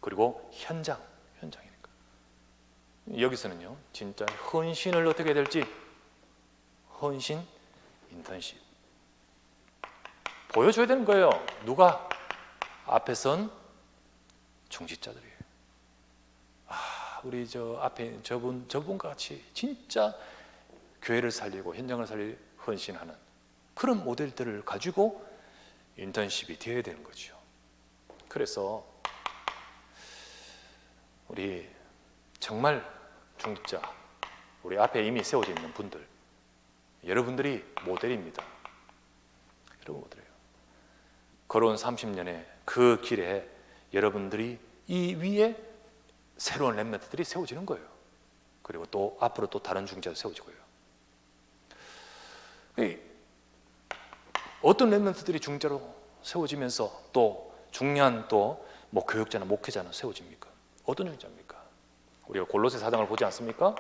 Speaker 1: 그리고 현장이니까. 여기서는요, 진짜 헌신을 어떻게 해야 될지, 헌신 인턴십 보여줘야 되는 거예요. 누가? 앞에 선 중직자들이에요. 우리 저 앞에 저분과 같이 진짜 교회를 살리고 현장을 살리고 헌신하는 그런 모델들을 가지고 인턴십이 되어야 되는 거죠. 그래서 우리 정말 중직자, 우리 앞에 이미 세워져 있는 분들, 여러분들이 모델입니다. 여러분 모델이에요. 걸어온 30년의 그 길에 여러분들이 이 위에 새로운 렘넌트들이 세워지는 거예요. 그리고 또 앞으로 또 다른 중직자도 세워지고요. 어떤 렘넌트들이 중직자로 세워지면서 또 중요한 또 뭐 교육자나 목회자는 세워집니까? 어떤 중직자입니까? 우리가 골로새 4장을 보지 않습니까?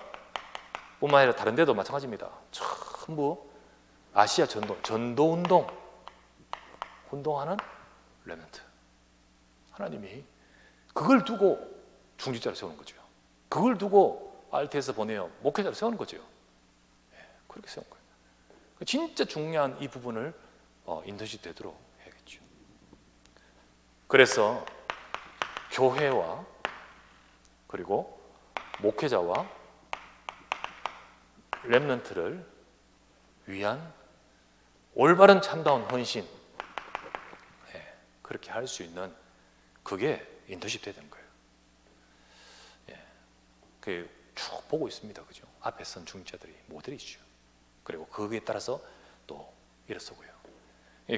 Speaker 1: 뿐만 아니라 다른 데도 마찬가지입니다. 전부 아시아 전도 운동하는 렘넌트. 하나님이 그걸 두고 중직자를 세우는 거죠. 그걸 두고 RT에서 보내요. 목회자를 세우는 거죠. 그렇게 세운 거예요. 진짜 중요한 이 부분을 인턴십 되도록 해야겠죠. 그래서 교회와 그리고 목회자와 렘넌트를 위한 올바른 참다운 헌신, 그렇게 할 수 있는 그게 인턴십 돼야 되는 거예요. 쭉 보고 있습니다. 그죠? 앞에 선 중직자들이 모델이죠. 그리고 거기에 따라서 또 일어서고요.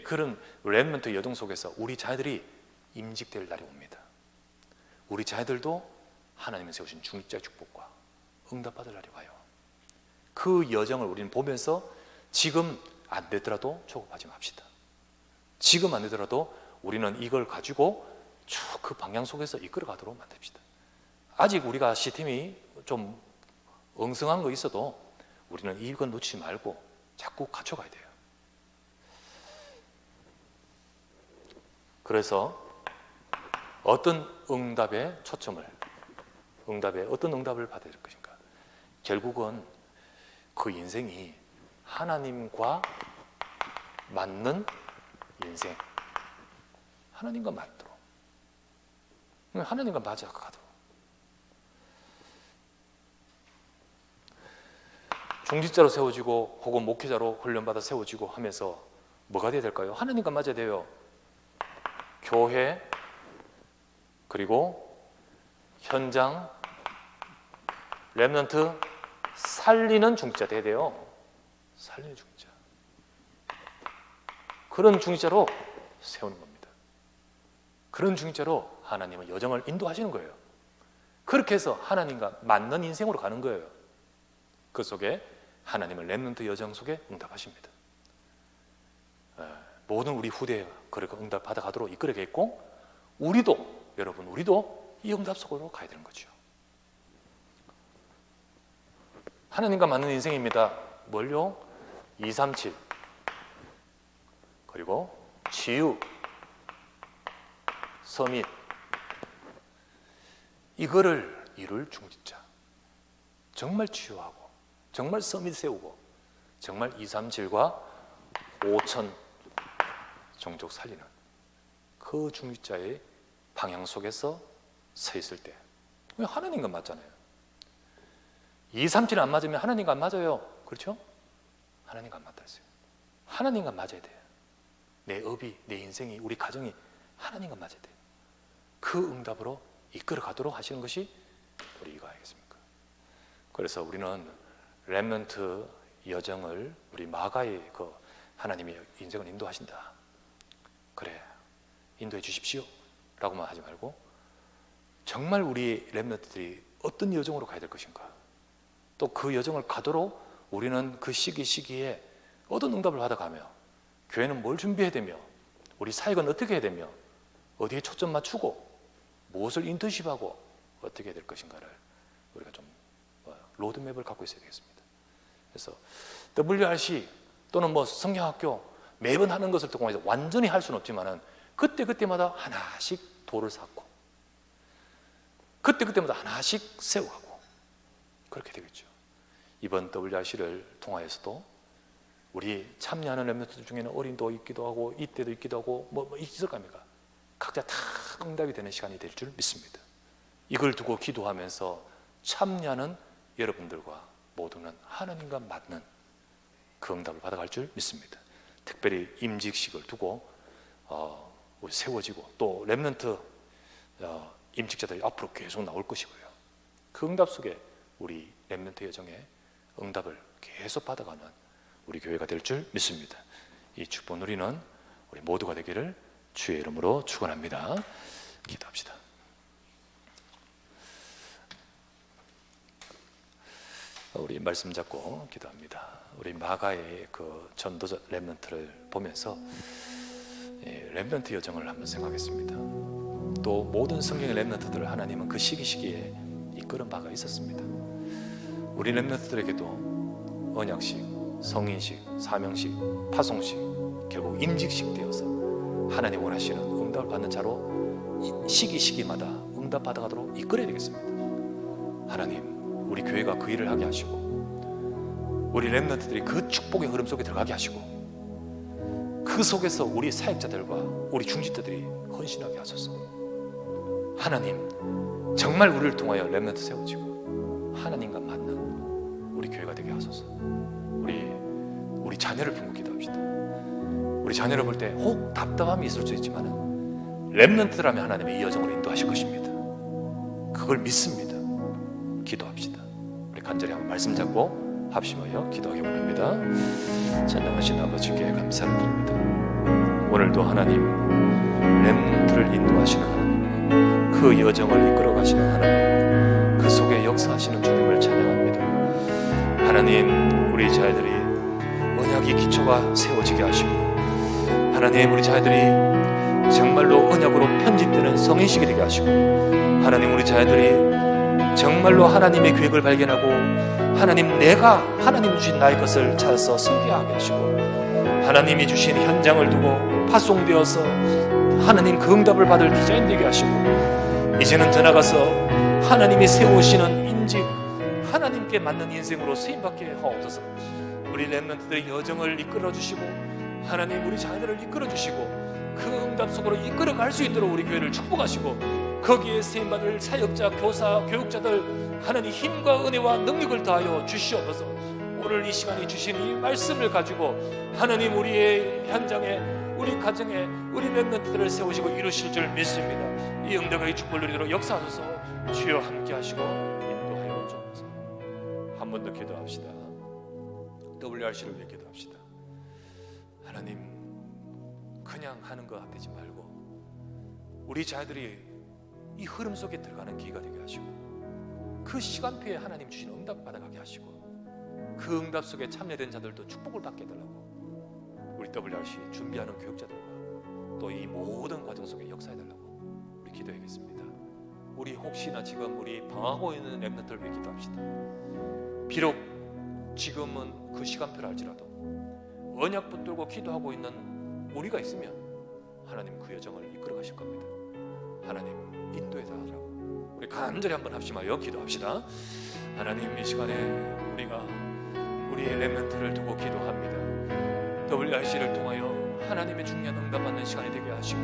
Speaker 1: 그런 렘넌트 여정 속에서 우리 자녀들이 임직될 날이 옵니다. 우리 자녀들도 하나님이 세우신 중직자의 축복과 응답받을 날이 와요. 그 여정을 우리는 보면서 지금 안 되더라도 조급하지 맙시다. 지금 안 되더라도 우리는 이걸 가지고 쭉 그 방향 속에서 이끌어가도록 만듭시다. 아직 우리가 시스템이 좀 엉성한 거 있어도 우리는 이건 놓치지 말고 자꾸 갖춰가야 돼요. 그래서 어떤 응답의 초점을, 어떤 응답을 받아야 될 것인가? 결국은 그 인생이 하나님과 맞는 인생, 하나님과 맞도록, 하나님과 맞아가도록. 중직자로 세워지고 혹은 목회자로 훈련받아 세워지고 하면서 뭐가 돼야 될까요? 하나님과 맞아야 돼요. 교회, 그리고 현장, 렘넌트 살리는 중직자 돼야 돼요. 살리는 중직자. 그런 중직자로 세우는 겁니다. 그런 중직자로 하나님은 여정을 인도하시는 거예요. 그렇게 해서 하나님과 맞는 인생으로 가는 거예요. 그 속에 하나님은 렘넌트 여정 속에 응답하십니다. 모든 우리 후대가 그렇게 응답 받아가도록 이끌어가겠고, 우리도, 여러분, 우리도 이 응답 속으로 가야 되는 거죠. 하나님과 맞는 인생입니다. 뭘요? 237 그리고 치유, 서밋 이거를 이룰 중직자, 정말 치유하고 정말 서밋 세우고 정말 237과 5천 종족 살리는 그 중직자의 방향 속에서 서 있을 때 하나님과 맞잖아요. 237은 안 맞으면 하나님과 안 맞아요. 그렇죠? 하나님과 안 맞다 했어요. 하나님과 맞아야 돼요. 내 업이, 내 인생이, 우리 가정이 하나님과 맞아야 돼요. 그 응답으로 이끌어 가도록 하시는 것이 우리 이거 아니겠습니까? 그래서 우리는 렘넌트 여정을 우리 마가의 그 하나님의 인생을 인도하신다. 그래, 인도해 주십시오 라고만 하지 말고 정말 우리 렘넌트들이 어떤 여정으로 가야 될 것인가, 또 그 여정을 가도록 우리는 그 시기에 어떤 응답을 받아가며 교회는 뭘 준비해야 되며 우리 사역은 어떻게 해야 되며 어디에 초점 맞추고 무엇을 인턴십하고 어떻게 해야 될 것인가를 우리가 좀 로드맵을 갖고 있어야 되겠습니다. 그래서 WRC 또는 성경학교 매번 하는 것을 통해서 완전히 할 수는 없지만은 그때마다 하나씩 돌을 쌓고 그때마다 하나씩 세워가고 그렇게 되겠죠. 이번 WRC를 통하여서도 우리 참여하는 렘넌트들 중에는 어린도 있기도 하고 이때도 있기도 하고 있을 겁니까? 각자 다 응답이 되는 시간이 될 줄 믿습니다. 이걸 두고 기도하면서 참여하는 여러분들과 모두는 하나님과 맞는 그 응답을 받아갈 줄 믿습니다. 특별히 임직식을 두고 세워지고 또 렘넌트 임직자들이 앞으로 계속 나올 것이고요. 그 응답 속에 우리 렘넌트 여정에 응답을 계속 받아가는 우리 교회가 될 줄 믿습니다. 이 축복 누리는 우리 모두가 되기를 주의 이름으로 축원합니다. 기도합시다. 우리 말씀 잡고 기도합니다. 우리 마가의 그 전도자 렘넌트를 보면서 렘넌트 여정을 한번 생각했습니다. 또 모든 성경의 렘넌트들을 하나님은 그 시기에 이끄는 바가 있었습니다. 우리 렘넌트들에게도 언약식, 성인식, 사명식, 파송식, 결국 임직식 되어서 하나님 원하시는 응답을 받는 자로 시기마다 응답 받아가도록 이끌어야 되겠습니다. 하나님, 우리 교회가 그 일을 하게 하시고 우리 렘넌트들이 그 축복의 흐름 속에 들어가게 하시고 그 속에서 우리 사역자들과 우리 중직자들이 헌신하게 하소서. 하나님, 정말 우리를 통하여 렘넌트 세워지고 하나님과 맞는 우리 교회가 되게 하소서. 우리 자녀를 품고 기도합시다. 우리 자녀를 볼 때 혹 답답함이 있을 수 있지만 렘넌트라면 하나님의 이 여정으로 인도하실 것입니다. 그걸 믿습니다. 기도합시다. 우리 간절히 한번 말씀 잡고 합심하여 기도하기 원합니다. 전능하신 아버지께 감사를 드립니다. 오늘도 하나님, 렘넌트를 인도하시는 하나님, 그 여정을 이끌어 가시는 하나님, 그 속에 역사하시는 주님을 찬양합니다. 하나님, 우리 자녀들이 언약의 기초가 세워지게 하시고 하나님, 우리 자녀들이 정말로 언약으로 편집되는 성인식이 되게 하시고 하나님, 우리 자녀들이 정말로 하나님의 계획을 발견하고 하나님, 내가 하나님 주신 나의 것을 찾아서 섬겨하게 하시고 하나님이 주신 현장을 두고 파송되어서 하나님 그 응답을 받을 디자인되게 하시고 이제는 더 나가서 하나님이 세우시는 인직, 하나님께 맞는 인생으로 쓰임받게 하옵소서. 우리 렘넌트들의 여정을 이끌어주시고 하나님, 우리 자녀들을 이끌어주시고 그 응답 속으로 이끌어갈 수 있도록 우리 교회를 축복하시고 거기에 쓰임받을 사역자, 교사, 교육자들 하나님 힘과 은혜와 능력을 다하여 주시옵소서. 오늘 이 시간에 주신 이 말씀을 가지고 하나님, 우리의 현장에, 우리 가정에 우리 렘넌트들을 세우시고 이루실 줄 믿습니다. 이 응답의 축복을 누리도록 역사하소서. 주여 함께 하시고 인도하여 주옵소서. 한 번 더 기도합시다. WRC를 위해 기도합시다. 하나님, 그냥 하는 거 되지 말고 우리 자녀들이 이 흐름 속에 들어가는 기회가 되게 하시고 그 시간표에 하나님 주신 응답 받아가게 하시고 그 응답 속에 참여된 자들도 축복을 받게 해달라고 우리 WRC 준비하는 교육자들과 또 이 모든 과정 속에 역사해달라고 우리 기도하겠습니다. 우리 혹시나 지금 우리 방황하고 있는 렘넌트를 위해 기도합시다. 비록 지금은 그 시간표를 알지라도 언약 붙들고 기도하고 있는 우리가 있으면 하나님 그 여정을 이끌어 가실 겁니다. 하나님 인도해 달라고 우리 간절히 한번 합심하여 기도합시다. 하나님, 이 시간에 우리가 우리의 렘넌트를 두고 기도합니다. WRC를 통하여 하나님의 중요한 응답받는 시간이 되게 하시고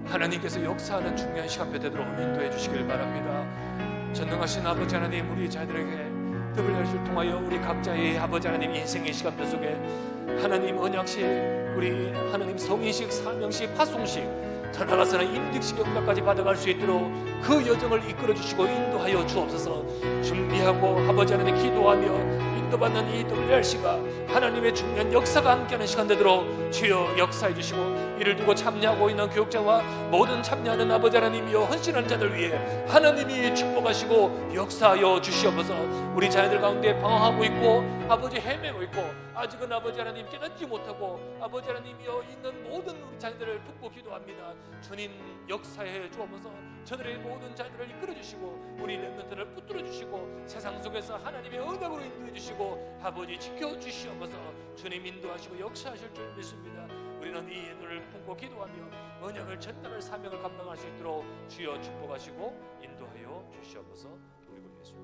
Speaker 1: 하나님께서 역사하는 중요한 시간표 되도록 인도해 주시길 바랍니다. 전능하신 아버지 하나님, 우리 자녀들에게 WRC를 통하여 우리 각자의 아버지 하나님 인생의 시간표 속에 하나님 언약식, 우리 하나님 성인식, 사명식, 파송식, 더 나아가서는 임직식 응답까지 받아갈 수 있도록 그 여정을 이끌어 주시고 인도하여 주옵소서. 준비하고 아버지 하나님 기도하며 인도받는 이 WRC가 하나님의 중요한 역사가 함께하는 시간 되도록 주여 역사해 주시고, 이를 두고 참여하고 있는 교육자와 모든 참여하는 아버지 하나님이여 헌신하는 자들 위해 하나님이 축복하시고 역사하여 주시옵소서. 우리 자녀들 가운데 방황하고 있고 아버지 헤매고 있고 아직은 아버지 하나님 깨닫지 못하고 아버지 하나님이여 있는 모든 우리 자녀들을 붙고 기도합니다. 주님 역사해 주옵소서. 저들의 모든 자녀들을 이끌어 주시고 우리 렘넌트를 붙들어 주시고 세상 속에서 하나님의 언약으로 인도해 주시고 아버지 지켜 주시옵소서. 주님 인도하시고 역사하실 줄 믿습니다. 우리는 이 눈을 품고 기도하며 언약을 전달할 사명을 감당할 수 있도록 주여 축복하시고 인도하여 주시옵소서. 우리 구 예수